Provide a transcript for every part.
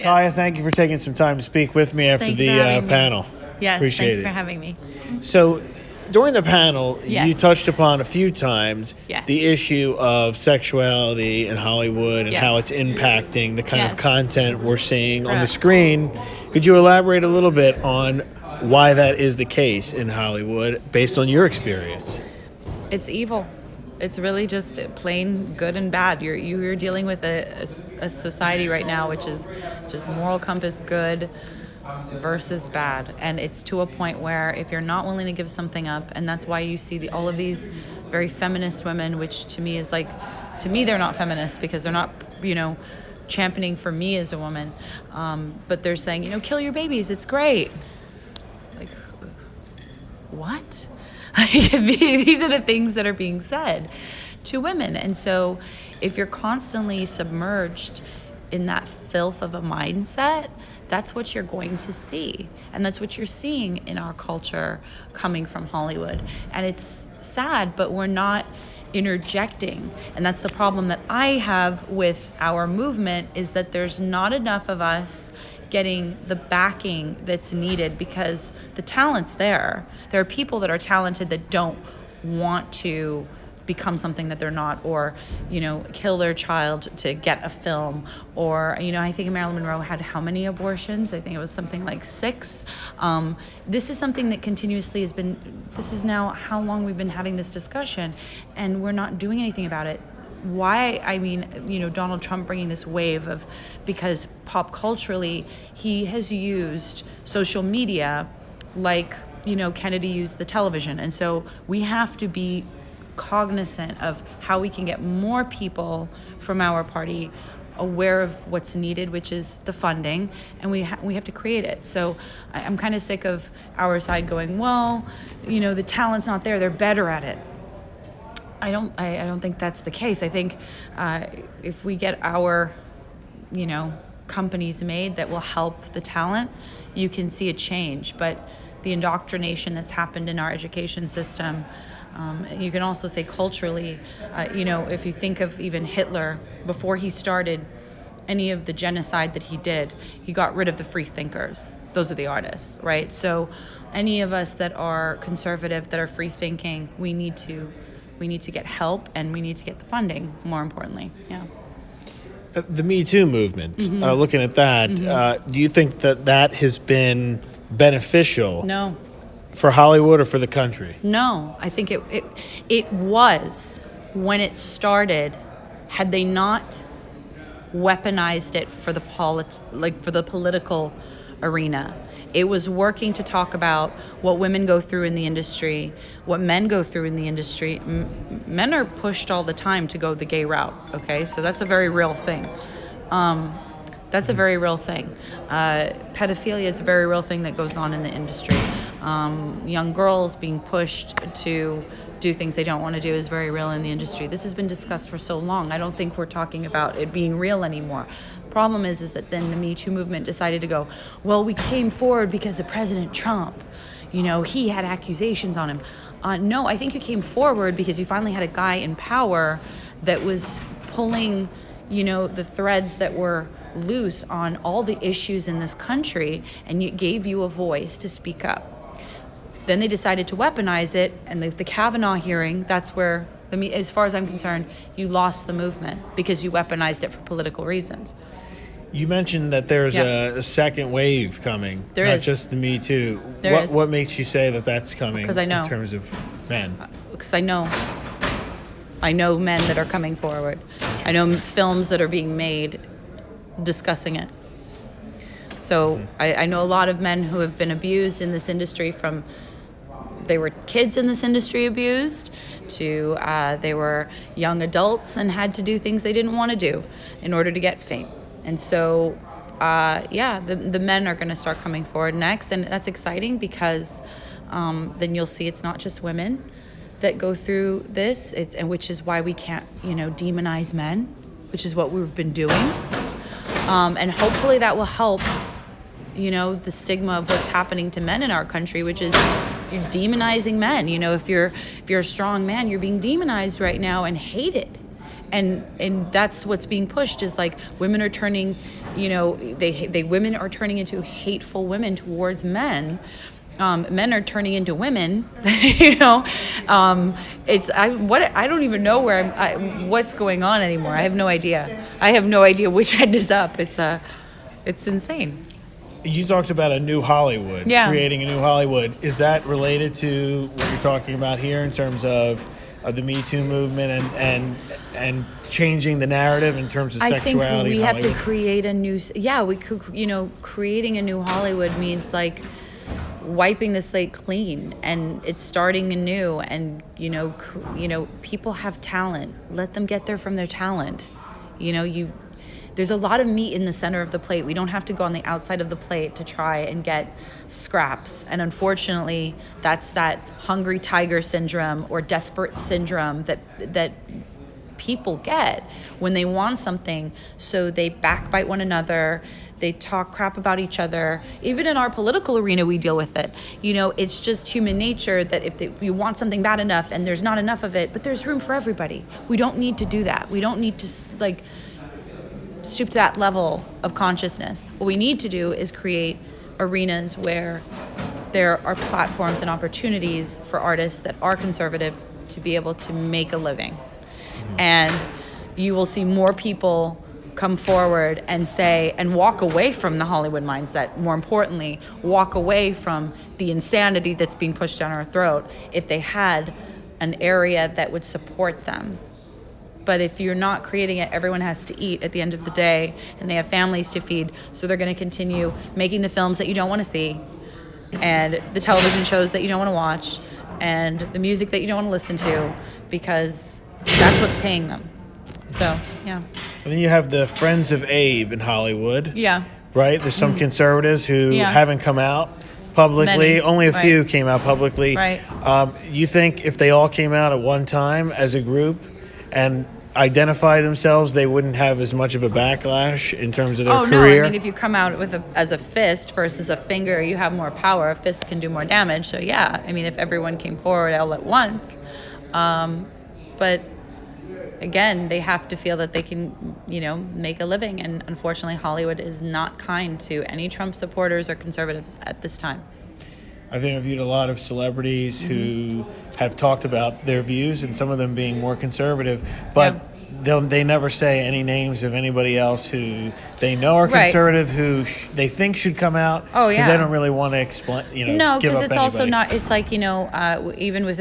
Yes. Kaya, thank you for taking some time to speak with me after the panel. Yes, Appreciate thank you it. for having me. So, during the panel, Yes. you touched upon a few times Yes. the issue of sexuality in Hollywood and Yes. how it's impacting the kind of Yes. content we're seeing on the Correct. screen. Could you elaborate a little bit on why that is the case in Hollywood based on your experience? It's evil. It's really just plain good and bad. You're dealing with a society right now which is just moral compass good versus bad, and it's to a point where if you're not willing to give something up, and that's why you see all of these very feminist women, which to me is like, to me they're not feminists because they're not, championing for me as a woman, but they're saying, kill your babies, it's great. Like, what? These are the things that are being said to women. And so if you're constantly submerged in that filth of a mindset, that's what you're going to see. And that's what you're seeing in our culture coming from Hollywood. And it's sad, but we're not interjecting. And that's the problem that I have with our movement, is that there's not enough of us getting the backing that's needed, because the talent's there. There are people that are talented that don't want to become something that they're not, or kill their child to get a film, or I think Marilyn Monroe had how many abortions? I think it was something like 6. This is something that continuously has been, this is now how long we've been having this discussion, and we're not doing anything about it. Why? I mean, Donald Trump bringing this wave of, because pop culturally he has used social media like Kennedy used the television, and so we have to be cognizant of how we can get more people from our party aware of what's needed, which is the funding, and we have to create it. So I'm kind of sick of our side going, well, the talent's not there, they're better at it. I don't think that's the case. I think if we get our companies made that will help the talent, you can see a change. But the indoctrination that's happened in our education system, you can also say culturally, if you think of even Hitler, before he started any of the genocide that he did, he got rid of the free thinkers. Those are the artists, right? So any of us that are conservative, that are free thinking, we need to get help, and we need to get the funding, more importantly. Yeah. The MeToo movement, looking at that, do you think that has been beneficial? No. For Hollywood or for the country? No, I think it was when it started. Had they not weaponized it for the for the political arena, it was working to talk about what women go through in the industry, what men go through in the industry. Men are pushed all the time to go the gay route. Okay, so that's a very real thing. That's a very real thing. Pedophilia is a very real thing that goes on in the industry. Young girls being pushed to do things they don't want to do is very real in the industry. This has been discussed for so long. I don't think we're talking about it being real anymore. Problem is that then the Me Too movement decided to go, well, we came forward because of President Trump. He had accusations on him. No, I think you came forward because you finally had a guy in power that was pulling, the threads that were loose on all the issues in this country, and it gave you a voice to speak up. Then they decided to weaponize it, and the Kavanaugh hearing, that's where, as far as I'm concerned, you lost the movement because you weaponized it for political reasons. You mentioned that there's a second wave coming. There not is. Just the Me Too. There is. What makes you say that that's coming? Because I know. In terms of men. Because I know men that are coming forward. I know films that are being made discussing it. So I know a lot of men who have been abused in this industry, from they were kids in this industry abused to they were young adults and had to do things they didn't want to do in order to get fame. And so, the men are going to start coming forward next, and that's exciting because then you'll see it's not just women that go through this, and which is why we can't, demonize men, which is what we've been doing. And hopefully that will help, the stigma of what's happening to men in our country, which is you're demonizing men. If you're a strong man, you're being demonized right now and hated. and that's what's being pushed, is like women are turning, women are turning into hateful women towards men. Men are turning into women. I don't even know what's going on anymore. I have no idea. I have no idea which end is up. It's insane. You talked about a new Hollywood, creating a new Hollywood. Is that related to what you're talking about here in terms of the Me Too movement and changing the narrative in terms of sexuality? I think we in have to Hollywood? create a new. Yeah, we could. Creating a new Hollywood means like wiping the slate clean, and it's starting anew. And people have talent. Let them get there from their talent. There's a lot of meat in the center of the plate. We don't have to go on the outside of the plate to try and get scraps. And unfortunately, that's that hungry tiger syndrome or desperate syndrome that people get when they want something. So they backbite one another. They talk crap about each other. Even in our political arena, we deal with it. It's just human nature that if you want something bad enough and there's not enough of it, but there's room for everybody. We don't need to do that. We don't need to stoop to that level of consciousness. What we need to do is create arenas where there are platforms and opportunities for artists that are conservative to be able to make a living. And you will see more people come forward and say, and walk away from the Hollywood mindset, more importantly, walk away from the insanity that's being pushed down our throat, if they had an area that would support them. But if you're not creating it, everyone has to eat at the end of the day, and they have families to feed. So they're going to continue making the films that you don't want to see, and the television shows that you don't want to watch, and the music that you don't want to listen to, because that's what's paying them. So, yeah. And then you have the Friends of Abe in Hollywood. Yeah. Right? There's some conservatives who haven't come out publicly. Many. Only a few came out publicly. Right. You think if they all came out at one time as a group and identify themselves, they wouldn't have as much of a backlash in terms of their career? No, I mean, if you come out as a fist versus a finger, you have more power. A fist can do more damage. So yeah, I mean, if everyone came forward all at once, but again, they have to feel that they can, make a living. And unfortunately, Hollywood is not kind to any Trump supporters or conservatives at this time. I've interviewed a lot of celebrities who have talked about their views, and some of them being more conservative, but they never say any names of anybody else who they know are conservative, who they think should come out. Oh, yeah. Because they don't really want to explain, No, give because up it's also anybody. not, it's like, even with,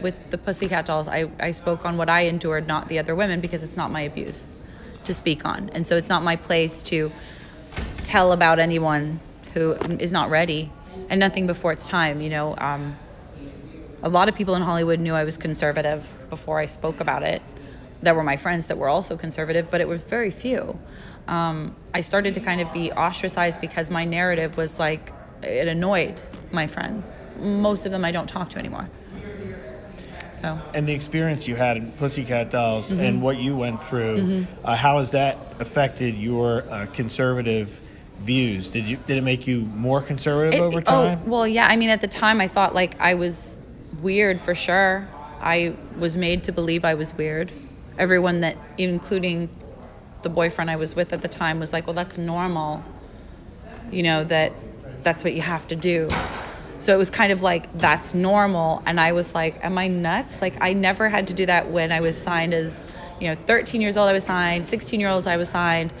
with the Pussycat dolls, I spoke on what I endured, not the other women, because it's not my abuse to speak on. And so it's not my place to tell about anyone who is not ready. And nothing before its time, a lot of people in Hollywood knew I was conservative before I spoke about it. That were my friends that were also conservative, but it was very few. I started to kind of be ostracized because my narrative was like, it annoyed my friends. Most of them I don't talk to anymore. So. And the experience you had in Pussycat Dolls and what you went through, how has that affected your conservative views? Did it make you more conservative over time? Oh, well, yeah. I mean, at the time, I thought like I was weird for sure. I was made to believe I was weird. Everyone that, including the boyfriend I was with at the time, was like, well, that's normal. That's what you have to do. So it was kind of like, that's normal. And I was like, am I nuts? Like, I never had to do that when I was signed as, 13 years old I was signed, 16 years old I was signed.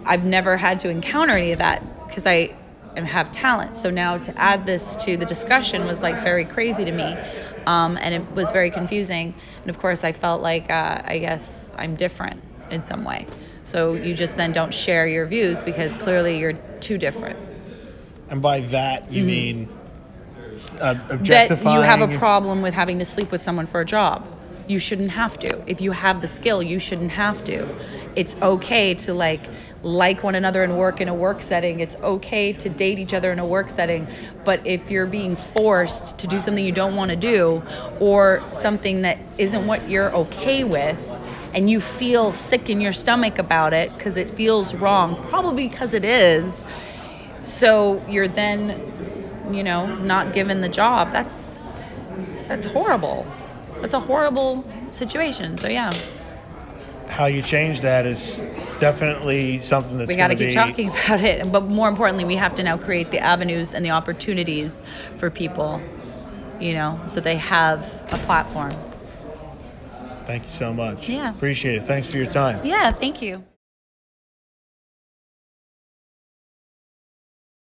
I've never had to encounter any of that because I have talent. So now to add this to the discussion was like very crazy to me. And it was very confusing. And of course I felt like, I guess I'm different in some way. So you just then don't share your views because clearly you're too different. And by that, you mean objectifying? That you have a problem with having to sleep with someone for a job. You shouldn't have to. If you have the skill, you shouldn't have to. It's okay to like one another and work in a work setting. It's okay to date each other in a work setting. But if you're being forced to do something you don't want to do, or something that isn't what you're okay with, and you feel sick in your stomach about it because it feels wrong, probably because it is, so you're then, not given the job. That's horrible. That's a horrible situation. So yeah. how you change that is definitely something that's We got to gonna keep talking about it, but more importantly, we have to now create the avenues and the opportunities for people, so they have a platform. Thank you so much. Yeah. Appreciate it. Thanks for your time. Yeah, thank you.